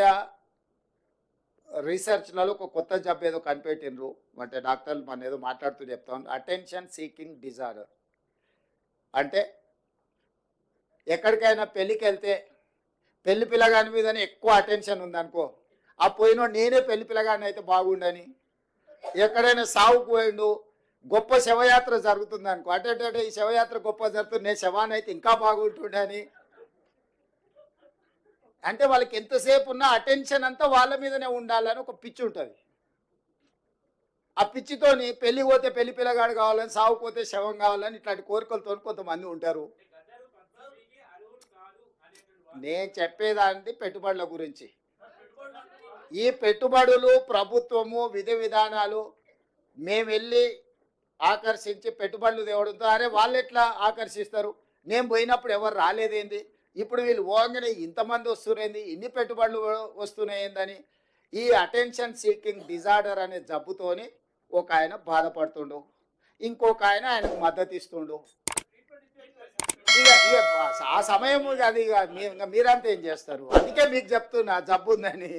మధ్య రీసెర్చ్లలో ఒక కొత్త జబ్బు ఏదో కనిపెట్టిండ్రు. అంటే డాక్టర్లు మన ఏదో మాట్లాడుతూ చెప్తాం, అటెన్షన్ సీకింగ్ డిజార్డర్. అంటే ఎక్కడికైనా పెళ్ళికి వెళ్తే పెళ్లి పిల్లగాని మీదనే ఎక్కువ అటెన్షన్ ఉందనుకో, ఆ పోయినోడు నేనే పెళ్లి పిల్లగాని అయితే బాగుండని. ఎక్కడైనా సావుకు పోయిండు, గొప్ప శవయాత్ర జరుగుతుంది అనుకో, అటే ఈ శవయాత్ర గొప్ప జరుగుతుంది, నేను శవాన్ని అయితే ఇంకా బాగుంటుండని. అంటే వాళ్ళకి ఎంతసేపు ఉన్న అటెన్షన్ అంతా వాళ్ళ మీదనే ఉండాలని ఒక పిచ్చి ఉంటుంది. ఆ పిచ్చితోని పెళ్లి పోతే పెళ్లి పిల్లగాడు కావాలని, సావుపోతే శవం కావాలని ఇట్లాంటి కోరికలతో కొంతమంది ఉంటారు. నేను చెప్పేదాన్ని పెట్టుబడుల గురించి. ఈ పెట్టుబడులు ప్రభుత్వము విధి విధానాలు మేము వెళ్ళి ఆకర్షించి పెట్టుబడులు తేవడంతో, అరే వాళ్ళు ఎట్లా ఆకర్షిస్తారు, నేను పోయినప్పుడు ఎవరు రాలేదేంది, ఇప్పుడు వీళ్ళు పోగానే ఇంతమంది వస్తున్నాయింది, ఇన్ని పెట్టుబడులు వస్తున్నాయిందని ఈ అటెన్షన్ సీకింగ్ డిజార్డర్ అనే జబ్బుతోని ఒక ఆయన బాధపడుతుండు, ఇంకొక ఆయన ఆయనకు మద్దతు ఇస్తుండు. ఇక ఆ సమయం అది మీరంతా ఏం చేస్తారు. అందుకే మీకు చెప్తున్నా జబ్బు ఉందని.